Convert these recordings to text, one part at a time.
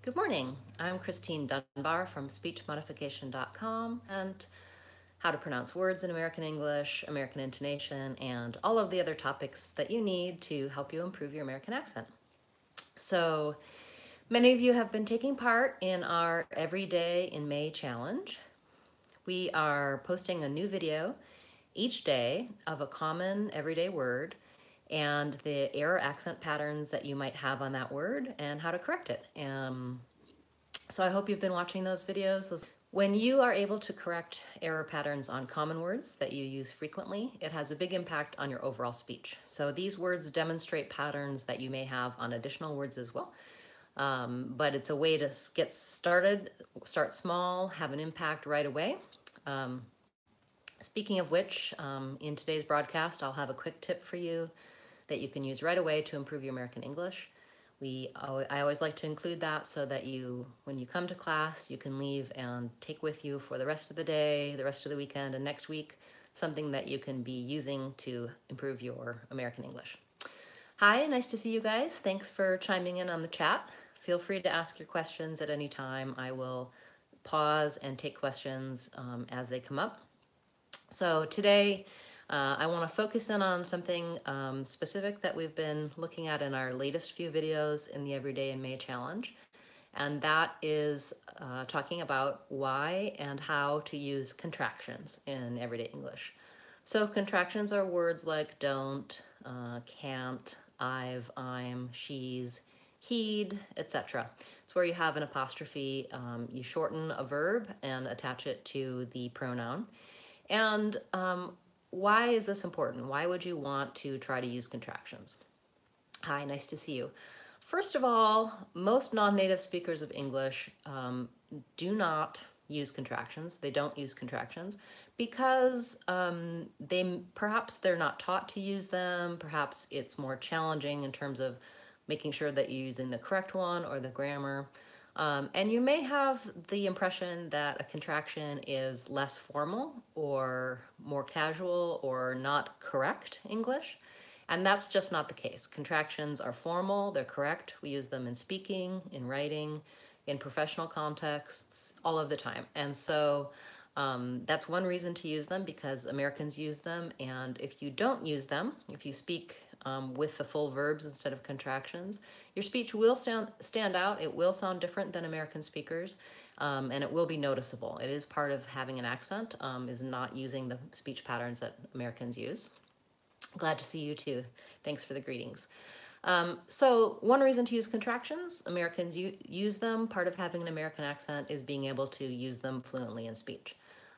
Good morning. I'm Christine Dunbar from speechmodification.com and how to pronounce words in American English, American intonation, and all of the other topics that you need to help you improve your American accent. So, many of you have been taking part in our Every Day in May challenge. We are posting a new video each day of a common everyday word and the error accent patterns that you might have on that word and how to correct it. So I hope you've been watching those videos. When you are able to correct error patterns on common words that you use frequently, it has a big impact on your overall speech. So these words demonstrate patterns that you may have on additional words as well. But it's a way to get started, start small, have an impact right away. Speaking of which, in today's broadcast, I'll have a quick tip for you that you can use right away to improve your American English. I always like to include that so that when you come to class, you can leave and take with you for the rest of the day, the rest of the weekend, and next week, something that you can be using to improve your American English. Hi, nice to see you guys. Thanks for chiming in on the chat. Feel free to ask your questions at any time. I will pause and take questions as they come up. So today, I want to focus in on something specific that we've been looking at in our latest few videos in the Everyday in May Challenge, and that is talking about why and how to use contractions in everyday English. So contractions are words like don't, can't, I've, I'm, she's, he'd, etc. It's where you have an apostrophe, you shorten a verb and attach it to the pronoun. And why is this important? Why would you want to try to use contractions? Hi, nice to see you. First of all, most non-native speakers of English do not use contractions. They don't use contractions because perhaps they're not taught to use them. Perhaps it's more challenging in terms of making sure that you're using the correct one or the grammar. And you may have the impression that a contraction is less formal or more casual or not correct English. And that's just not the case. Contractions are formal, they're correct. We use them in speaking, in writing, in professional contexts, all of the time. And so that's one reason to use them, because Americans use them. And if you don't use them, if you speak with the full verbs instead of contractions, your speech will stand out. It will sound different than American speakers, and it will be noticeable. It is part of having an accent, is not using the speech patterns that Americans use. Glad to see you too. Thanks for the greetings. So one reason to use contractions, Americans use them. Part of having an American accent is being able to use them fluently in speech.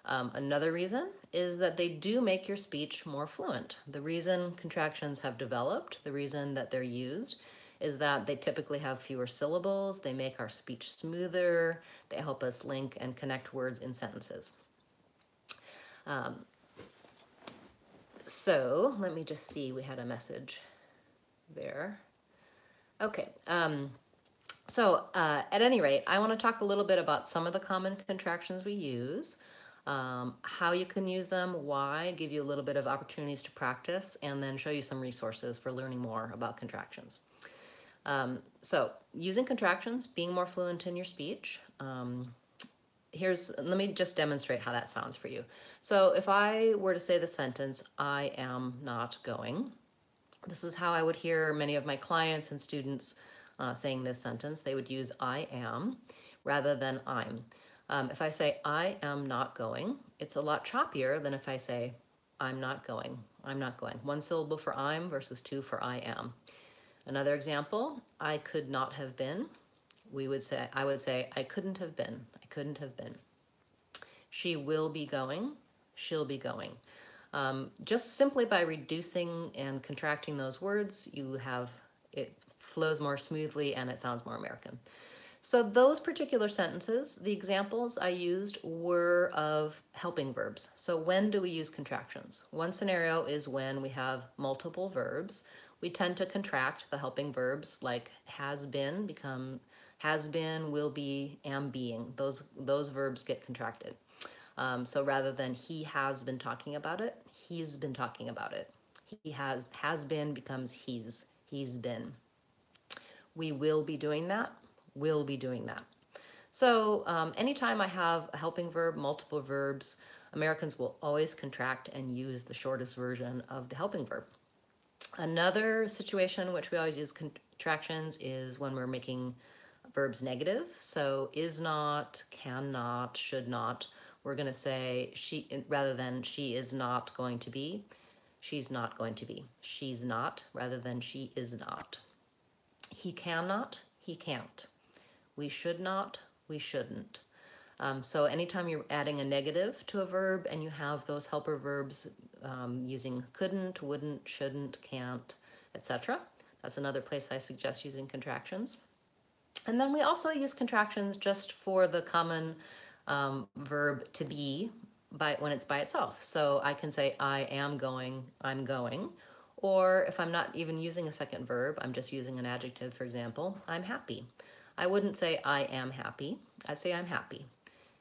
Another reason is that they do make your speech more fluent. The reason contractions have developed, the reason that they're used, is that they typically have fewer syllables, they make our speech smoother, they help us link and connect words in sentences. So let me just see, we had a message there. Okay, so at any rate, I want to talk a little bit about some of the common contractions we use, how you can use them, why, give you a little bit of opportunities to practice, and then show you some resources for learning more about contractions. So using contractions, being more fluent in your speech. Let me just demonstrate how that sounds for you. So if I were to say the sentence, I am not going, this is how I would hear many of my clients and students saying this sentence. They would use I am rather than I'm. If I say I am not going, it's a lot choppier than if I say I'm not going, I'm not going. One syllable for I'm versus two for I am. Another example, I could not have been. I would say I couldn't have been, I couldn't have been. She will be going, she'll be going. Just simply by reducing and contracting those words, it flows more smoothly and it sounds more American. So those particular sentences, the examples I used were of helping verbs. So when do we use contractions? One scenario is when we have multiple verbs. We tend to contract the helping verbs, like has been become has been, will be, am being. Those verbs get contracted. So rather than he has been talking about it, he's been talking about it. He has been becomes he's been. We will be doing that, will be doing that. So anytime I have a helping verb, multiple verbs, Americans will always contract and use the shortest version of the helping verb. Another situation in which we always use contractions is when we're making verbs negative. So is not, cannot, should not. We're going to say she, rather than she is not going to be, she's not going to be. She's not rather than she is not. He cannot, he can't. We should not, we shouldn't. So anytime you're adding a negative to a verb and you have those helper verbs using couldn't, wouldn't, shouldn't, can't, etc., that's another place I suggest using contractions. And then we also use contractions just for the common verb to be when it's by itself. So I can say I am going, I'm going. Or if I'm not even using a second verb, I'm just using an adjective, for example, I'm happy. I wouldn't say I am happy. I'd say I'm happy.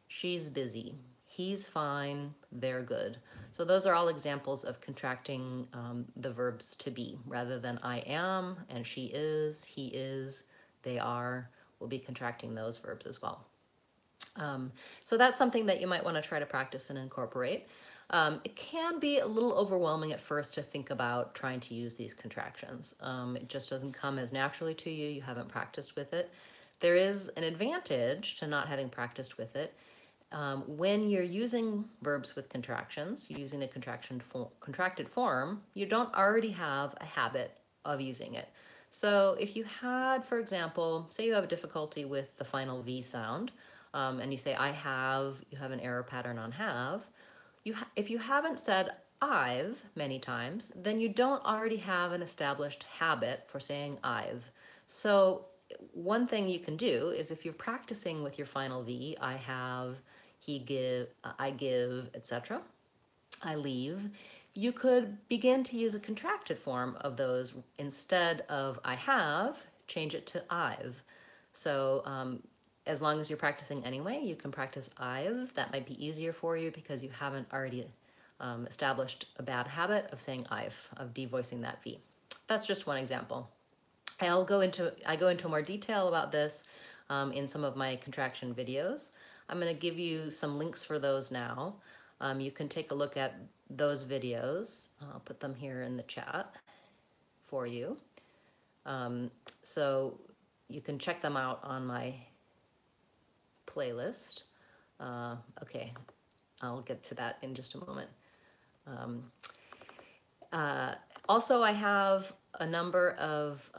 She's busy. He's fine. They're good. So those are all examples of contracting the verbs to be rather than I am and she is, he is, they are. We'll be contracting those verbs as well. So that's something that you might want to try to practice and incorporate. It can be a little overwhelming at first to think about trying to use these contractions. It just doesn't come as naturally to you. You haven't practiced with it. There is an advantage to not having practiced with it. When you're using verbs with contractions, using the contracted form, you don't already have a habit of using it. So if you had, for example, say you have a difficulty with the final V sound, and you say I have, you have an error pattern on have, if you haven't said I've many times, then you don't already have an established habit for saying I've. So one thing you can do is if you're practicing with your final V, I have, he give, I give, etc., I leave, you could begin to use a contracted form of those. Instead of I have, change it to I've. So as long as you're practicing anyway, you can practice I've. That might be easier for you because you haven't already established a bad habit of saying I've, of devoicing that V. That's just one example. I go into more detail about this in some of my contraction videos. I'm going to give you some links for those now. You can take a look at those videos. I'll put them here in the chat for you. So you can check them out on my playlist. Okay, I'll get to that in just a moment. Also, I have a number of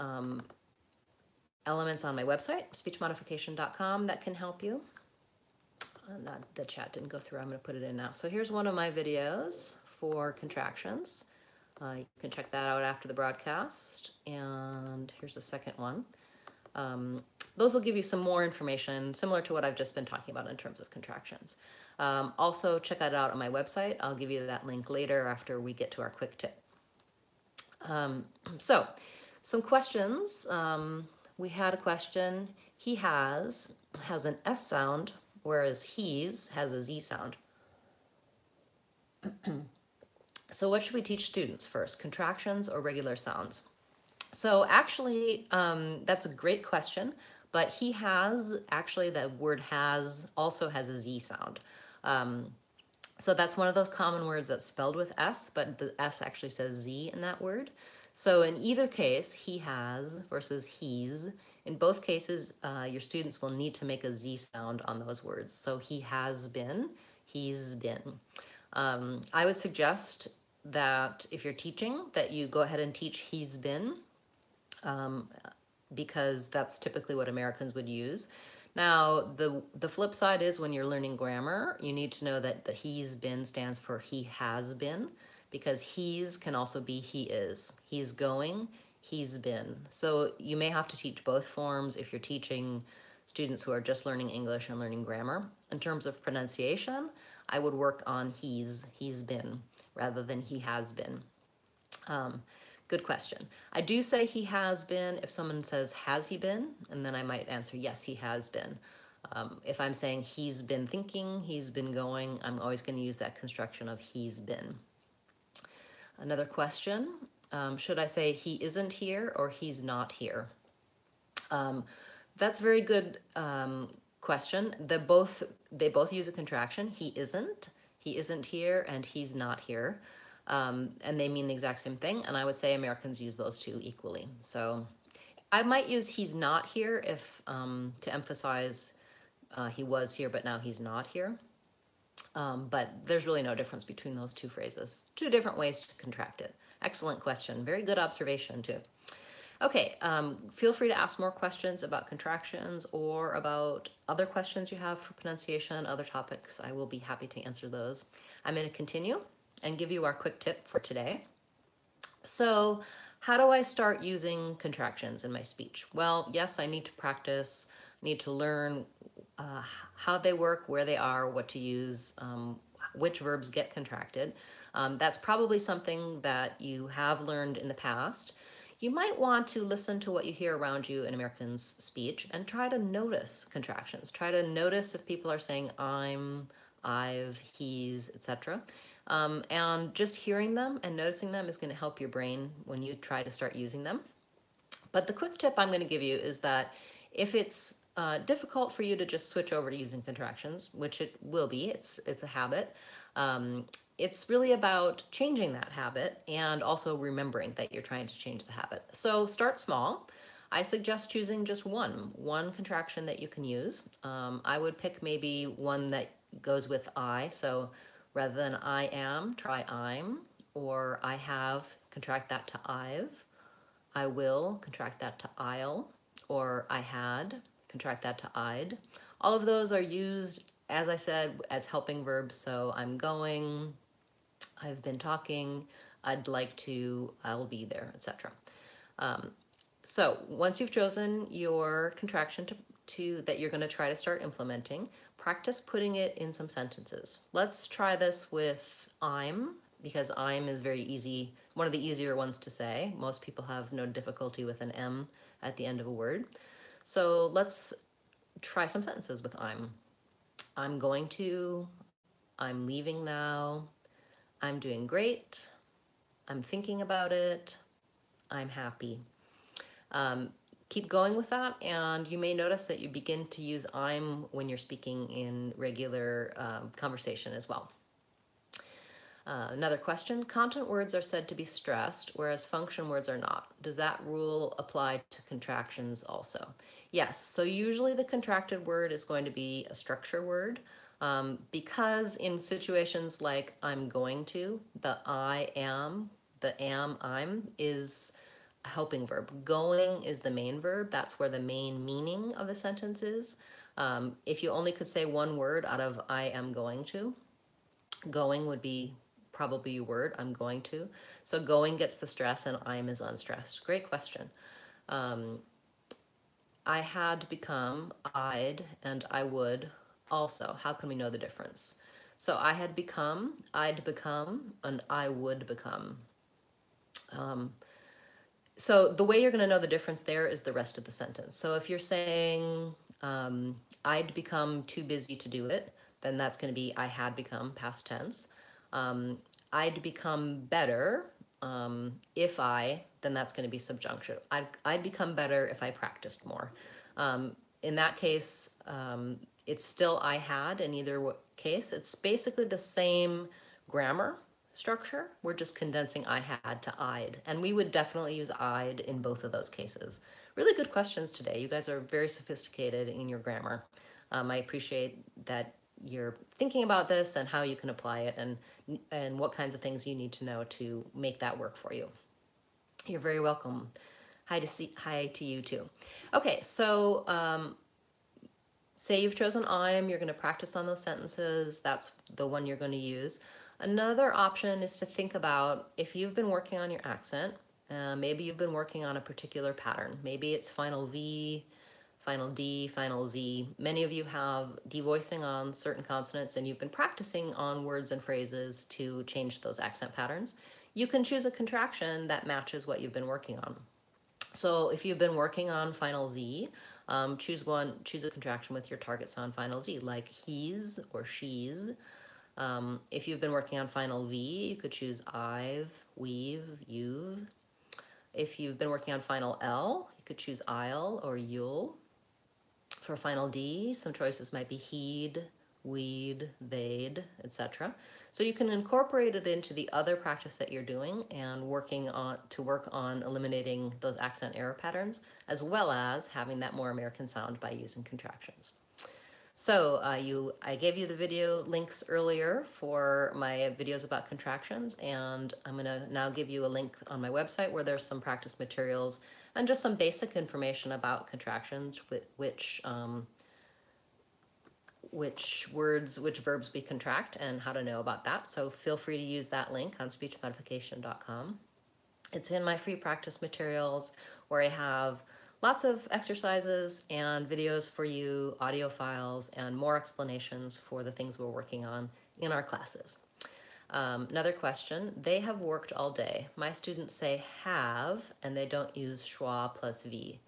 elements on my website, speechmodification.com, that can help you. The chat didn't go through. I'm going to put it in now. So here's one of my videos for contractions. You can check that out after the broadcast. And here's a second one. Those will give you some more information similar to what I've just been talking about in terms of contractions. Also, check that out on my website. I'll give you that link later after we get to our quick tip. So, some questions. We had a question. He has an S sound, whereas he's has a Z sound. So what should we teach students first, contractions or regular sounds? So actually, that's a great question, but he has, actually the word has also has a Z sound. So that's one of those common words that's spelled with S, but the S actually says Z in that word. So in either case, he has versus he's, in both cases, your students will need to make a Z sound on those words. So he has been, he's been. I would suggest that if you're teaching, that you go ahead and teach he's been, because that's typically what Americans would use. Now, the flip side is when you're learning grammar, you need to know that the he's been stands for he has been, because he's can also be he is. He's going, he's been. So you may have to teach both forms if you're teaching students who are just learning English and learning grammar. In terms of pronunciation, I would work on he's been, rather than he has been. Good question. I do say he has been if someone says, has he been? And then I might answer, yes, he has been. If I'm saying he's been thinking, he's been going, I'm always going to use that construction of he's been. Another question, should I say he isn't here or he's not here? That's a very good question. They both use a contraction. He isn't here, and he's not here, and they mean the exact same thing. And I would say Americans use those two equally. So I might use he's not here if to emphasize he was here, but now he's not here. But there's really no difference between those two phrases. Two different ways to contract it. Excellent question. Very good observation, too. Okay, feel free to ask more questions about contractions or about other questions you have for pronunciation, other topics. I will be happy to answer those. I'm going to continue and give you our quick tip for today. So, how do I start using contractions in my speech? Well, yes, I need to practice, need to learn how they work, where they are, what to use, which verbs get contracted. That's probably something that you have learned in the past. You might want to listen to what you hear around you in Americans' speech and try to notice contractions. Try to notice if people are saying I'm, I've, he's, etc. And just hearing them and noticing them is going to help your brain when you try to start using them. But the quick tip I'm going to give you is that if it's difficult for you to just switch over to using contractions, which it will be, it's a habit, it's really about changing that habit and also remembering that you're trying to change the habit. So start small. I suggest choosing just one contraction that you can use. I would pick maybe one that goes with I. So rather than I am, try I'm, or I have, contract that to I've. I will, contract that to I'll, or I had, contract that to I'd. All of those are used, as I said, as helping verbs. So I'm going, I've been talking, I'd like to, I'll be there, etc. So once you've chosen your contraction to that you're going to try to start implementing, practice putting it in some sentences. Let's try this with I'm, because I'm is very easy, one of the easier ones to say. Most people have no difficulty with an M at the end of a word. So let's try some sentences with I'm. I'm going to, I'm leaving now, I'm doing great, I'm thinking about it, I'm happy. Keep going with that, and you may notice that you begin to use I'm when you're speaking in regular conversation as well. Another question, content words are said to be stressed, whereas function words are not. Does that rule apply to contractions also? Yes, so usually the contracted word is going to be a structure word, because in situations like I'm going to, the I am, the am, I'm is a helping verb. Going is the main verb. That's where the main meaning of the sentence is. If you only could say one word out of I am going to, going would be probably your word, I'm going to. So going gets the stress and I'm is unstressed. Great question. I had become, I'd, and I would also. How can we know the difference? So I had become, I'd become, and I would become. So the way you're going to know the difference there is the rest of the sentence. So if you're saying, I'd become too busy to do it, then that's going to be I had become, past tense. I'd become better if I, then that's going to be subjunctive. I'd become better if I practiced more. In that case, it's still I had in either case. It's basically the same grammar structure. We're just condensing I had to I'd. And we would definitely use I'd in both of those cases. Really good questions today. You guys are very sophisticated in your grammar. I appreciate that you're thinking about this and how you can apply it and what kinds of things you need to know to make that work for you. You're very welcome. Hi to you too. Okay, so say you've chosen I'm, you're going to practice on those sentences. That's the one you're going to use. Another option is to think about if you've been working on your accent, maybe you've been working on a particular pattern. Maybe it's final V, final D, final Z. Many of you have devoicing on certain consonants and you've been practicing on words and phrases to change those accent patterns. You can choose a contraction that matches what you've been working on. So if you've been working on final Z, choose a contraction with your target sound final Z, like he's or she's. If you've been working on final V, you could choose I've, we've, you've. If you've been working on final L, you could choose I'll or you'll. For final D, some choices might be he'd, we'd, they'd, etc. So you can incorporate it into the other practice that you're doing and work on eliminating those accent error patterns, as well as having that more American sound by using contractions. So I gave you the video links earlier for my videos about contractions, and I'm gonna now give you a link on my website where there's some practice materials and just some basic information about contractions, which verbs we contract, and how to know about that. So feel free to use that link on speechmodification.com. It's in my free practice materials where I have lots of exercises and videos for you, audio files, and more explanations for the things we're working on in our classes. Another question, they have worked all day. My students say have, and they don't use schwa plus v.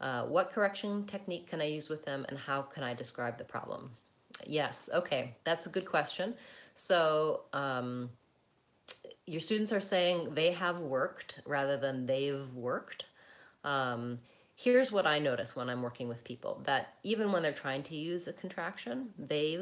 What correction technique can I use with them, and how can I describe the problem? Yes, okay, that's a good question. So your students are saying they have worked rather than they've worked. Here's what I notice when I'm working with people, that even when they're trying to use a contraction, they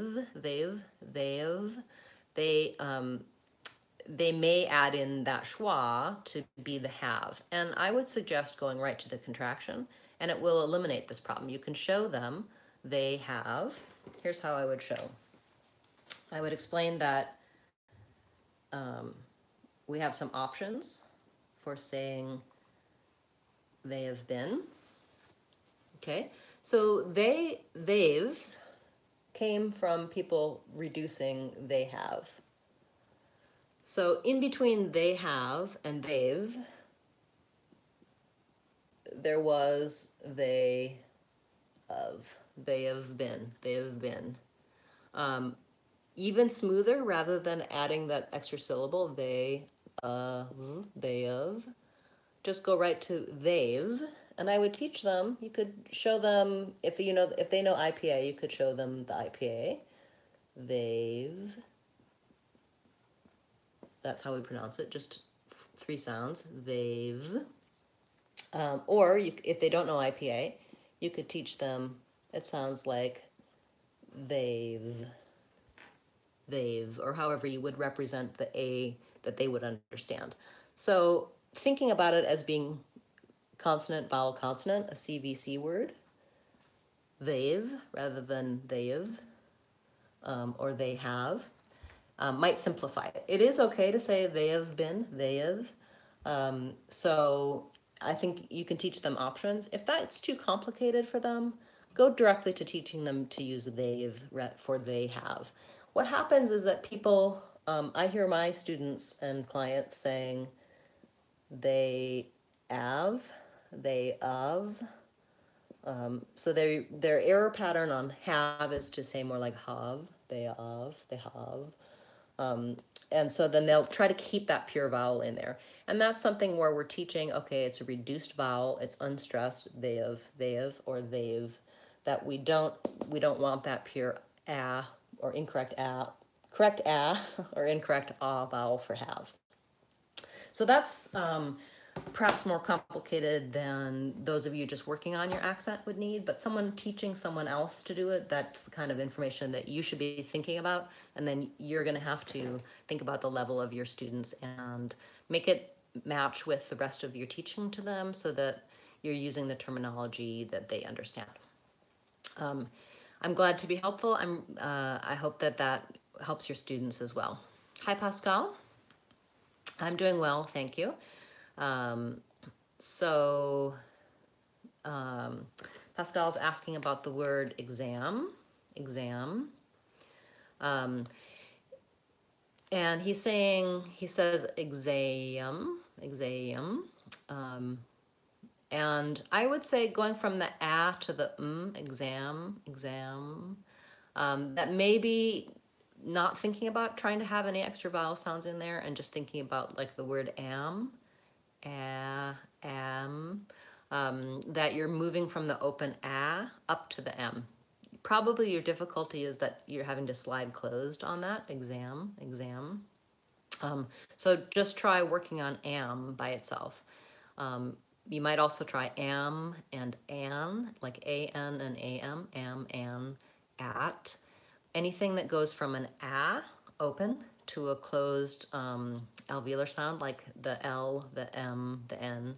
may add in that schwa to be the have. And I would suggest going right to the contraction, and it will eliminate this problem. You can show them they have. Here's how I would show. I would explain that we have some options for saying they have been. Okay, so they've came from people reducing they have. So in between they have and they've, there was they of. They have been. Even smoother, rather than adding that extra syllable, they of, just go right to they've. And I would teach them, you could show them, if they know IPA, you could show them the IPA. They've, that's how we pronounce it, just 3 sounds, they've. Or if they don't know IPA, you could teach them, it sounds like they've, or however you would represent the A that they would understand. So thinking about it as being consonant, vowel, consonant, a CVC word, they've rather than they've, or they have, might simplify it. It is okay to say they have been, they have. So I think you can teach them options. If that's too complicated for them, go directly to teaching them to use they've for they have. What happens is that people, I hear my students and clients saying they have, they of. So their error pattern on have is to say more like have, they have, they have. And so then they'll try to keep that pure vowel in there. And that's something where we're teaching, okay, it's a reduced vowel, it's unstressed, they've, or they've, that we don't want that pure ah or incorrect ah, correct ah or incorrect ah vowel for have. So that's perhaps more complicated than those of you just working on your accent would need, but someone teaching someone else to do it, that's the kind of information that you should be thinking about. And then you're going to have to think about the level of your students and make it match with the rest of your teaching to them so that you're using the terminology that they understand. I'm glad to be helpful. I hope that helps your students as well. Hi, Pascal. I'm doing well, thank you. Pascal's asking about the word exam. And he says exam. And I would say going from the a to the exam, that maybe not thinking about trying to have any extra vowel sounds in there and just thinking about like the word am, that you're moving from the open a up to the m. Probably your difficulty is that you're having to slide closed on that, exam. So just try working on am by itself. You might also try am and an, like an and am, an, at. Anything that goes from an a, open, to a closed alveolar sound, like the L, the M, the N,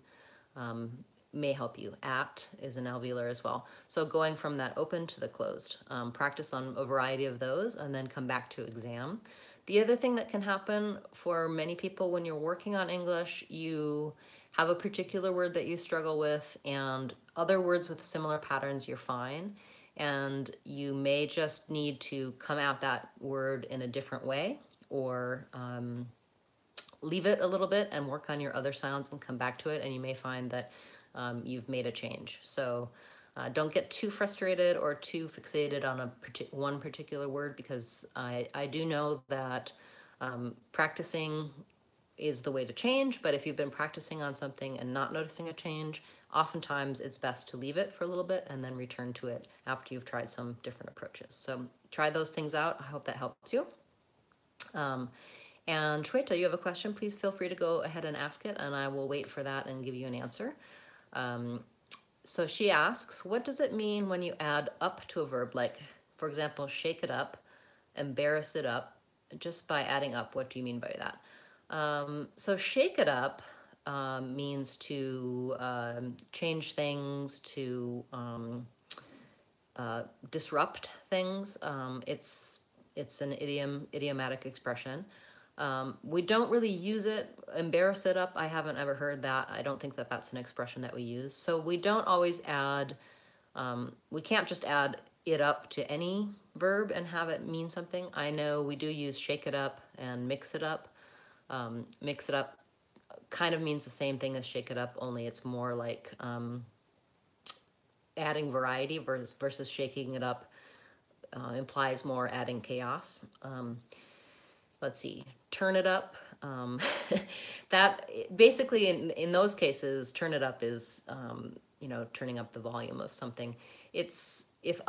may help you. At is an alveolar as well. So going from that open to the closed. Practice on a variety of those and then come back to exam. The other thing that can happen for many people when you're working on English, you have a particular word that you struggle with and other words with similar patterns, you're fine. And you may just need to come at that word in a different way, or leave it a little bit and work on your other sounds and come back to it, and you may find that you've made a change. So don't get too frustrated or too fixated on one particular word, because I do know that practicing is the way to change, but if you've been practicing on something and not noticing a change, oftentimes it's best to leave it for a little bit and then return to it after you've tried some different approaches. So try those things out. I hope that helps you. And Shweta, you have a question, please feel free to go ahead and ask it, and I will wait for that and give you an answer. So she asks, what does it mean when you add up to a verb? Like, for example, shake it up, embarrass it up, just by adding up. What do you mean by that? So shake it up means to change things, to disrupt things. It's an idiomatic expression. We don't really use it. Embarrass it up, I haven't ever heard that. I don't think that that's an expression that we use. So we don't always add, we can't just add it up to any verb and have it mean something. I know we do use shake it up and mix it up. Mix it up kind of means the same thing as shake it up, only it's more like adding variety versus shaking it up implies more adding chaos. Let's see, turn it up. That basically in those cases, turn it up is turning up the volume of something. It's if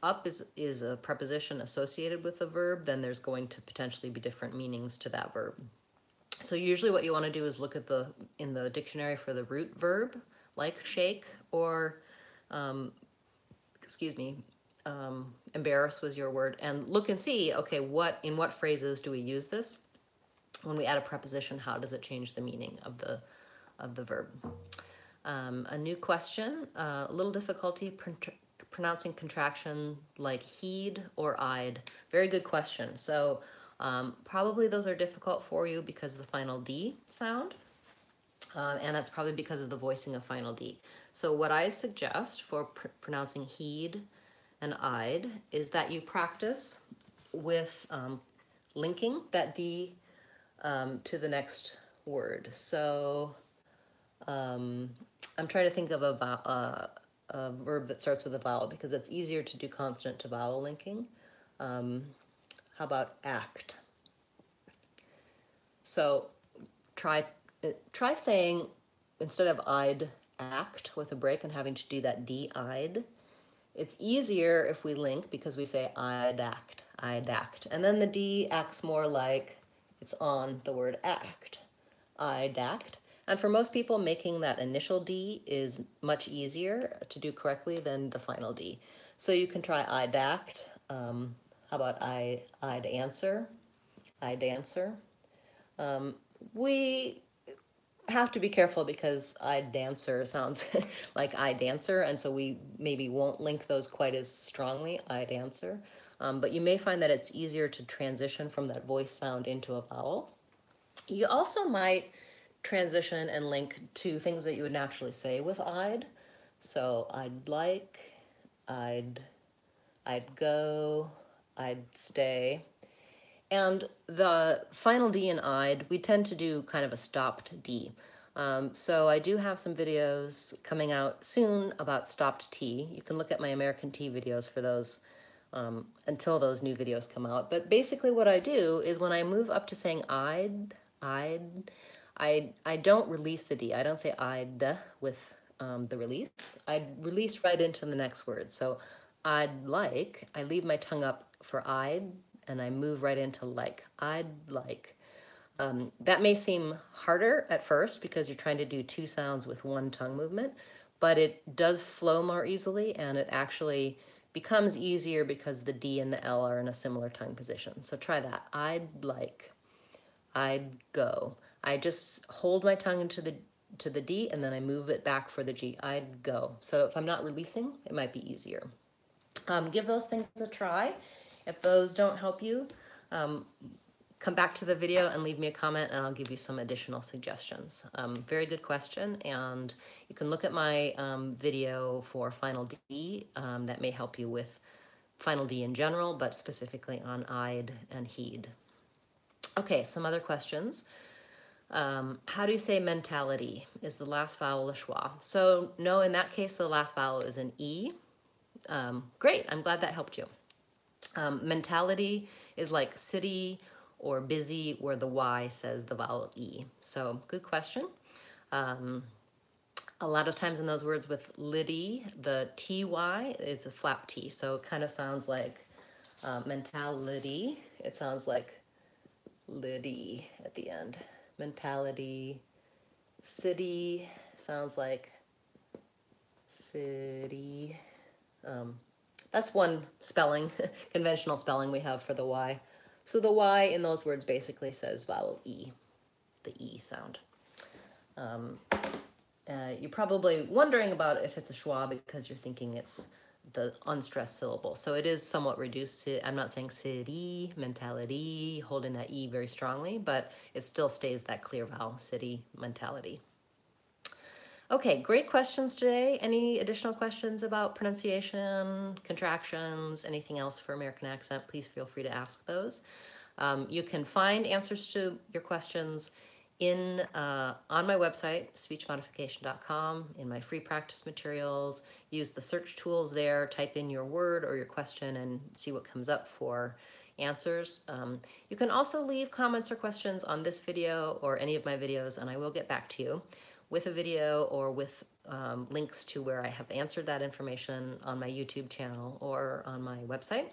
up is a preposition associated with the verb, then there's going to potentially be different meanings to that verb. So usually what you want to do is look at in the dictionary for the root verb, like shake, or embarrass was your word, and look and see, okay, in what phrases do we use this? When we add a preposition, how does it change the meaning of the verb? A new question, a little difficulty pronouncing contraction like he'd or I'd. Very good question. So probably those are difficult for you because of the final D sound. And that's probably because of the voicing of final D. So what I suggest for pronouncing he'd and I'd is that you practice with linking that D to the next word. So I'm trying to think of a verb that starts with a vowel, because it's easier to do consonant to vowel linking. How about act? So try saying, instead of I'd act with a break and having to do that D, I'd, it's easier if we link, because we say I'd act, I'd act. And then the D acts more like it's on the word act, I'd act. And for most people, making that initial D is much easier to do correctly than the final D. So you can try I'd act. How about I'd answer, I'd answer. We have to be careful because I'd dancer sounds like I dancer, and so we maybe won't link those quite as strongly, I'd answer. But you may find that it's easier to transition from that voice sound into a vowel. You also might transition and link to things that you would naturally say with I'd. So I'd like, I'd go, I'd stay. And the final D in I'd, we tend to do kind of a stopped D. So I do have some videos coming out soon about stopped T. You can look at my American T videos for those until those new videos come out. But basically what I do is when I move up to saying I don't release the D. I don't say I'd with the release. I'd release right into the next word. So I'd like, I leave my tongue up for I'd, and I move right into like. I'd like. That may seem harder at first because you're trying to do two sounds with one tongue movement, but it does flow more easily, and it actually becomes easier because the D and the L are in a similar tongue position. So try that. I'd like, I'd go. I just hold my tongue into the D and then I move it back for the G. I'd go. So if I'm not releasing, it might be easier. Give those things a try. If those don't help you, come back to the video and leave me a comment and I'll give you some additional suggestions. Very good question, and you can look at my video for Final D that may help you with Final D in general, but specifically on I'd and he'd. Okay, some other questions. How do you say mentality? Is the last vowel a schwa? So no, in that case, the last vowel is an E. Great, I'm glad that helped you. Mentality is like city or busy, where the Y says the vowel E. So good question. A lot of times in those words with liddy, the TY is a flap T. So it kind of sounds like mentality. It sounds like liddy at the end. Mentality. City sounds like city. That's one spelling, conventional spelling we have for the Y. So the Y in those words basically says vowel E, the E sound. You're probably wondering about if it's a schwa because you're thinking it's the unstressed syllable. So it is somewhat reduced. I'm not saying city, mentality, holding that E very strongly, but it still stays that clear vowel, city, mentality. Okay, great questions today. Any additional questions about pronunciation, contractions, anything else for American accent, please feel free to ask those. You can find answers to your questions on my website, speechmodification.com, in my free practice materials. Use the search tools there, type in your word or your question and see what comes up for answers. You can also leave comments or questions on this video or any of my videos, and I will get back to you with a video or with links to where I have answered that information on my YouTube channel or on my website.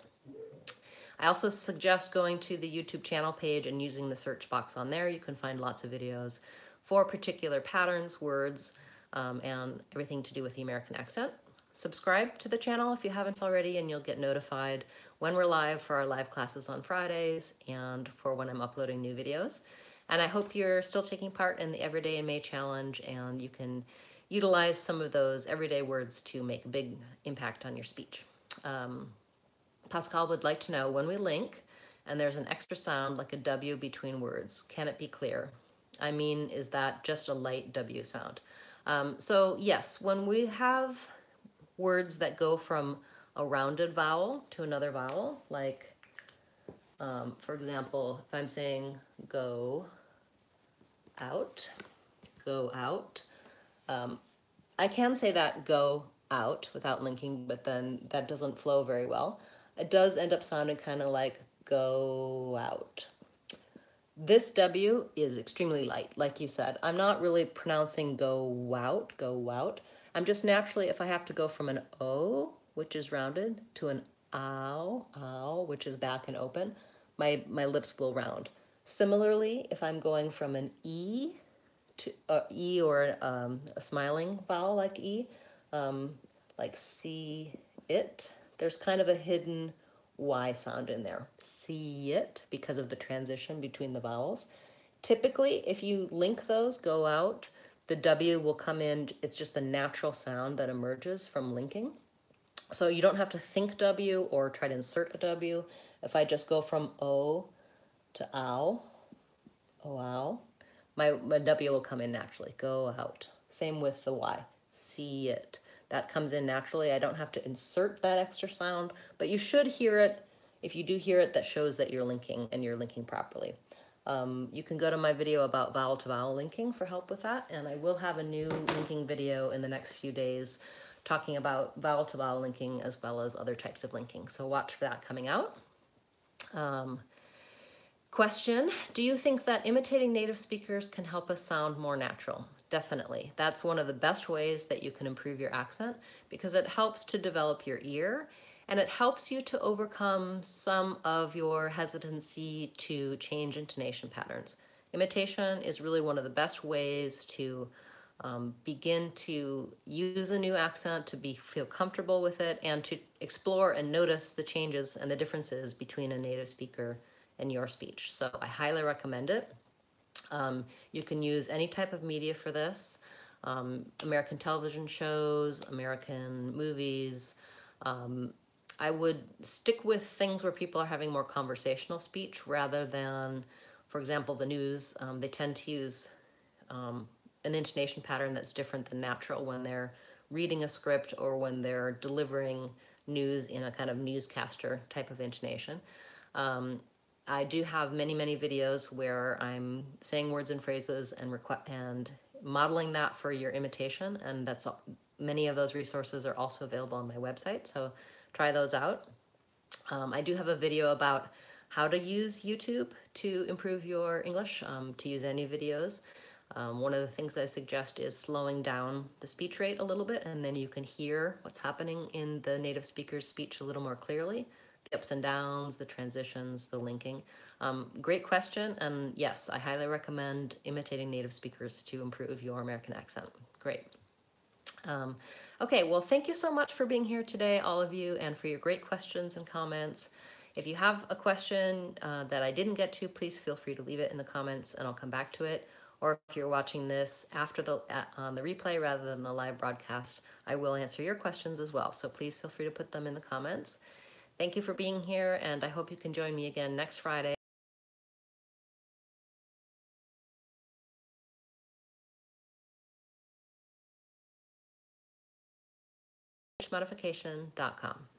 I also suggest going to the YouTube channel page and using the search box on there. You can find lots of videos for particular patterns, words, and everything to do with the American accent. Subscribe to the channel if you haven't already, and you'll get notified when we're live for our live classes on Fridays and for when I'm uploading new videos. And I hope you're still taking part in the Everyday in May challenge, and you can utilize some of those everyday words to make a big impact on your speech. Pascal would like to know, when we link and there's an extra sound like a W between words, can it be clear? I mean, is that just a light W sound? So yes, when we have words that go from a rounded vowel to another vowel, like, for example, if I'm saying go out, I can say that go out without linking, but then that doesn't flow very well. It does end up sounding kind of like go out. This W is extremely light, like you said. I'm not really pronouncing go out. I'm just naturally, if I have to go from an O, which is rounded, to an ow, which is back and open, my lips will round. Similarly, if I'm going from an E to E or a smiling vowel like E, like see it, there's kind of a hidden Y sound in there. See it, because of the transition between the vowels. Typically, if you link those, go out, the W will come in. It's just the natural sound that emerges from linking. So you don't have to think W or try to insert a W. If I just go from O to ow, oh, ow, my W will come in naturally, go out. Same with the Y, see it. That comes in naturally. I don't have to insert that extra sound, but you should hear it. If you do hear it, that shows that you're linking and you're linking properly. You can go to my video about vowel to vowel linking for help with that, and I will have a new linking video in the next few days talking about vowel to vowel linking as well as other types of linking. So watch for that coming out. Question, do you think that imitating native speakers can help us sound more natural? Definitely. That's one of the best ways that you can improve your accent, because it helps to develop your ear and it helps you to overcome some of your hesitancy to change intonation patterns. Imitation is really one of the best ways to begin to use a new accent, to feel comfortable with it, and to explore and notice the changes and the differences between a native speaker and your speech. So I highly recommend it. You can use any type of media for this. American television shows, American movies. I would stick with things where people are having more conversational speech rather than, for example, the news. They tend to use an intonation pattern that's different than natural when they're reading a script or when they're delivering news in a kind of newscaster type of intonation. I do have many, many videos where I'm saying words and phrases and modeling that for your imitation, and many of those resources are also available on my website, so try those out. I do have a video about how to use YouTube to improve your English, to use any videos. One of the things I suggest is slowing down the speech rate a little bit, and then you can hear what's happening in the native speaker's speech a little more clearly. The ups and downs, the transitions, the linking. Great question, and yes, I highly recommend imitating native speakers to improve your American accent. Great. Okay, well, thank you so much for being here today, all of you, and for your great questions and comments. If you have a question that I didn't get to, please feel free to leave it in the comments and I'll come back to it. Or if you're watching this after on the replay rather than the live broadcast, I will answer your questions as well. So please feel free to put them in the comments. Thank you for being here, and I hope you can join me again next Friday. Modification.com.